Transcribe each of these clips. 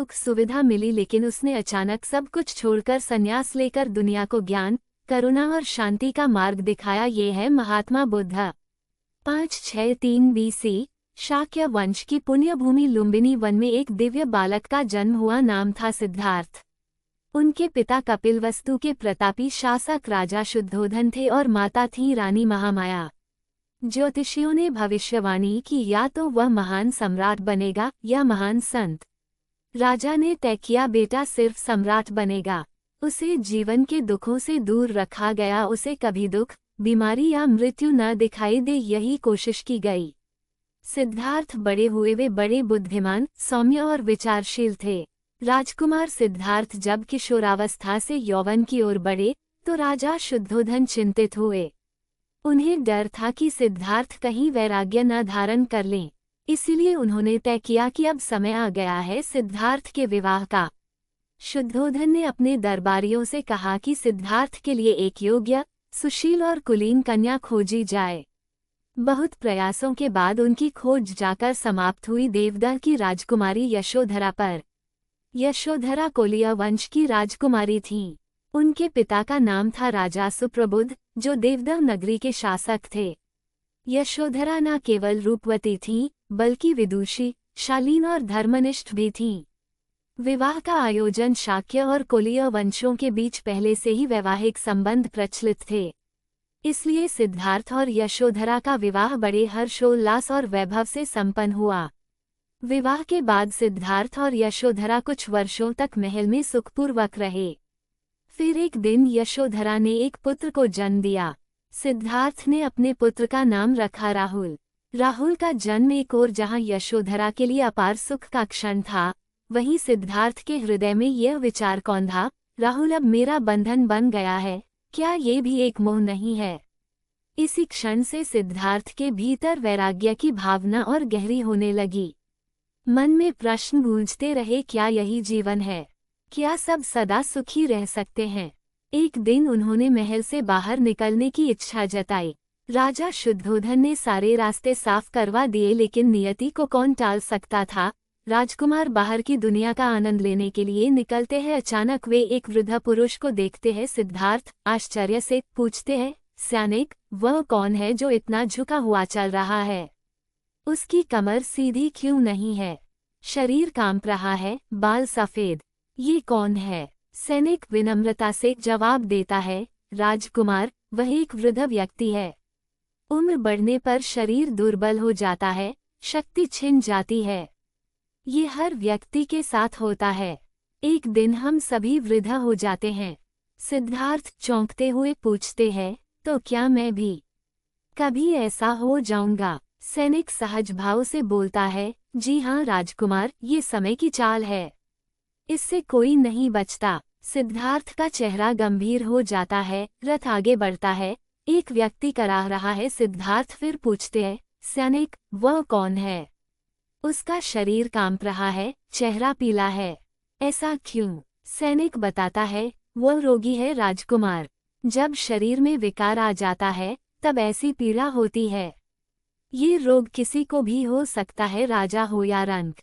सुख सुविधा मिली, लेकिन उसने अचानक सब कुछ छोड़कर संन्यास लेकर दुनिया को ज्ञान, करुणा और शांति का मार्ग दिखाया। ये है महात्मा बुद्ध। 563 BC शाक्य वंश की पुण्यभूमि लुम्बिनी वन में एक दिव्य बालक का जन्म हुआ। नाम था सिद्धार्थ। उनके पिता कपिलवस्तु के प्रतापी शासक राजा शुद्धोधन थे और माता थी रानी महामाया। ज्योतिषियों ने भविष्यवाणी की, या तो वह महान सम्राट बनेगा या महान संत। राजा ने तय किया, बेटा सिर्फ सम्राट बनेगा। उसे जीवन के दुखों से दूर रखा गया, उसे कभी दुख, बीमारी या मृत्यु न दिखाई दे, यही कोशिश की गई। सिद्धार्थ बड़े हुए वे बड़े बुद्धिमान, सौम्य और विचारशील थे। राजकुमार सिद्धार्थ जब किशोरावस्था से यौवन की ओर बढ़े तो राजा शुद्धोधन चिंतित हुए। उन्हें डर था कि सिद्धार्थ कहीं वैराग्य न धारण कर लें, इसीलिए उन्होंने तय किया कि अब समय आ गया है सिद्धार्थ के विवाह का। शुद्धोधन ने अपने दरबारियों से कहा कि सिद्धार्थ के लिए एक योग्य, सुशील और कुलीन कन्या खोजी जाए। बहुत प्रयासों के बाद उनकी खोज जाकर समाप्त हुई देवदह की राजकुमारी यशोधरा पर। यशोधरा कोलिया वंश की राजकुमारी थीं। उनके पिता का नाम था राजा सुप्रबुद्ध, जो देवदह नगरी के शासक थे। यशोधरा न केवल रूपवती थीं, बल्कि विदुषी, शालीन और धर्मनिष्ठ भी थीं। विवाह का आयोजन शाक्य और कोलिया वंशों के बीच पहले से ही वैवाहिक संबंध प्रचलित थे, इसलिए सिद्धार्थ और यशोधरा का विवाह बड़े हर्षोल्लास और वैभव से संपन्न हुआ। विवाह के बाद सिद्धार्थ और यशोधरा कुछ वर्षों तक महल में सुखपूर्वक रहे। फिर एक दिन यशोधरा ने एक पुत्र को जन्म दिया। सिद्धार्थ ने अपने पुत्र का नाम रखा राहुल। राहुल का जन्म एक ओर जहां यशोधरा के लिए अपार सुख का क्षण था, वहीं सिद्धार्थ के हृदय में यह विचार कौंधा, राहुल अब मेरा बंधन बन गया है, क्या ये भी एक मोह नहीं है? इसी क्षण से सिद्धार्थ के भीतर वैराग्य की भावना और गहरी होने लगी। मन में प्रश्न गूंजते रहे, क्या यही जीवन है? क्या सब सदा सुखी रह सकते हैं? एक दिन उन्होंने महल से बाहर निकलने की इच्छा जताई। राजा शुद्धोधन ने सारे रास्ते साफ करवा दिए, लेकिन नियति को कौन टाल सकता था। राजकुमार बाहर की दुनिया का आनंद लेने के लिए निकलते हैं। अचानक वे एक वृद्ध पुरुष को देखते हैं। सिद्धार्थ आश्चर्य से पूछते हैं, सैनिक, वह कौन है जो इतना झुका हुआ चल रहा है? उसकी कमर सीधी क्यों नहीं है? शरीर कांप रहा है, बाल सफेद। ये कौन है? सैनिक विनम्रता से जवाब देता है, राजकुमार, वह एक वृद्ध व्यक्ति है। उम्र बढ़ने पर शरीर दुर्बल हो जाता है, शक्ति छिन जाती है। ये हर व्यक्ति के साथ होता है। एक दिन हम सभी वृद्ध हो जाते हैं। सिद्धार्थ चौंकते हुए पूछते हैं, तो क्या मैं भी कभी ऐसा हो जाऊंगा? सैनिक सहज भाव से बोलता है, जी हाँ राजकुमार, ये समय की चाल है, इससे कोई नहीं बचता। सिद्धार्थ का चेहरा गंभीर हो जाता है। रथ आगे बढ़ता है। एक व्यक्ति कराह रहा है। सिद्धार्थ फिर पूछते हैं, सैनिक, वह कौन है? उसका शरीर कांप रहा है, चेहरा पीला है, ऐसा क्यों? सैनिक बताता है, वह रोगी है राजकुमार। जब शरीर में विकार आ जाता है तब ऐसी पीड़ा होती है। ये रोग किसी को भी हो सकता है, राजा हो या रंक।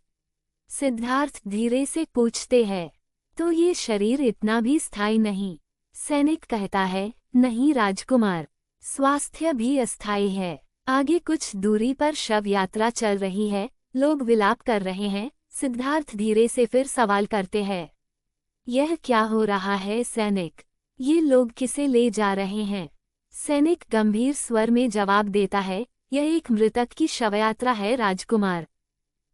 सिद्धार्थ धीरे से पूछते हैं, तो ये शरीर इतना भी स्थायी नहीं? सैनिक कहता है, नहीं राजकुमार, स्वास्थ्य भी अस्थायी है। आगे कुछ दूरी पर शव यात्रा चल रही है, लोग विलाप कर रहे हैं। सिद्धार्थ धीरे से फिर सवाल करते हैं, यह क्या हो रहा है सैनिक? ये लोग किसे ले जा रहे हैं? सैनिक गंभीर स्वर में जवाब देता है, यह एक मृतक की शवयात्रा है राजकुमार।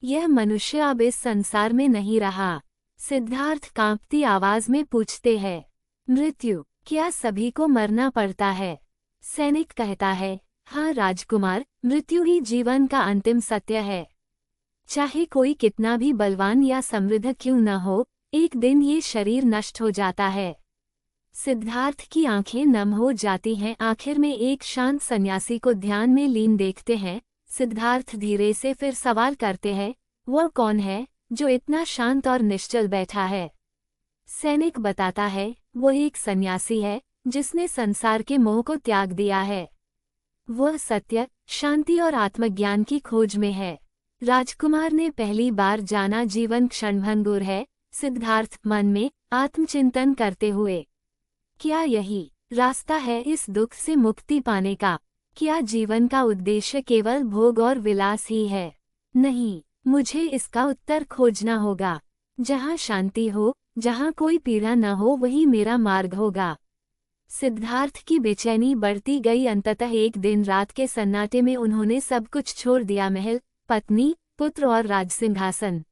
यह मनुष्य अब इस संसार में नहीं रहा। सिद्धार्थ कांपती आवाज में पूछते हैं, मृत्यु, क्या सभी को मरना पड़ता है? सैनिक कहता है, हाँ राजकुमार, मृत्यु ही जीवन का अंतिम सत्य है। चाहे कोई कितना भी बलवान या समृद्ध क्यों न हो, एक दिन ये शरीर नष्ट हो जाता है। सिद्धार्थ की आंखें नम हो जाती हैं। आखिर में एक शांत सन्यासी को ध्यान में लीन देखते हैं। सिद्धार्थ धीरे से फिर सवाल करते हैं, वह कौन है जो इतना शांत और निश्चल बैठा है? सैनिक बताता है, वह एक सन्यासी है जिसने संसार के मोह को त्याग दिया है। वह सत्य, शांति और आत्मज्ञान की खोज में है। राजकुमार ने पहली बार जाना जीवन क्षणभंगुर है, सिद्धार्थ मन में आत्मचिंतन करते हुए, क्या यही रास्ता है इस दुख से मुक्ति पाने का? क्या जीवन का उद्देश्य केवल भोग और विलास ही है? नहीं, मुझे इसका उत्तर खोजना होगा। जहाँ शांति हो, जहाँ कोई पीड़ा न हो, वही मेरा मार्ग होगा। सिद्धार्थ की बेचैनी बढ़ती गई। अंततः एक दिन रात के सन्नाटे में उन्होंने सब कुछ छोड़ दिया, महल, पत्नी, पुत्र और राजसिंहासन।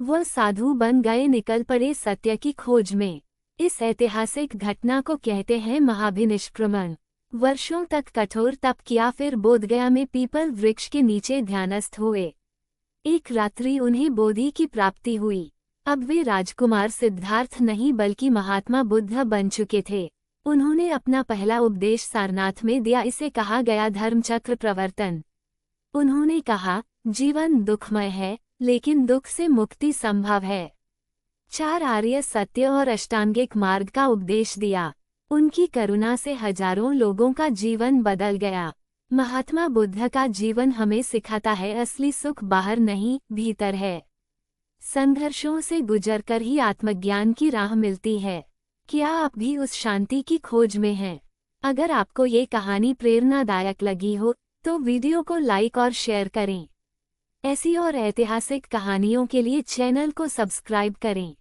वह साधु बन गए, निकल पड़े सत्य की खोज में। इस ऐतिहासिक घटना को कहते हैं महाभिनिष्क्रमण। वर्षों तक कठोर तप किया, फिर बोधगया में पीपल वृक्ष के नीचे ध्यानस्थ हुए। एक रात्रि उन्हें बोधि की प्राप्ति हुई। अब वे राजकुमार सिद्धार्थ नहीं बल्कि महात्मा बुद्ध बन चुके थे। उन्होंने अपना पहला उपदेश सारनाथ में दिया, इसे कहा गया धर्मचक्र प्रवर्तन। उन्होंने कहा, जीवन दुखमय है, लेकिन दुख से मुक्ति संभव है। 4 आर्य सत्य और अष्टांगिक मार्ग का उपदेश दिया। उनकी करुणा से हजारों लोगों का जीवन बदल गया। महात्मा बुद्ध का जीवन हमें सिखाता है, असली सुख बाहर नहीं, भीतर है। संघर्षों से गुजरकर ही आत्मज्ञान की राह मिलती है। क्या आप भी उस शांति की खोज में हैं? अगर आपको ये कहानी प्रेरणादायक लगी हो तो वीडियो को लाइक और शेयर करें। ऐसी और ऐतिहासिक कहानियों के लिए चैनल को सब्सक्राइब करें।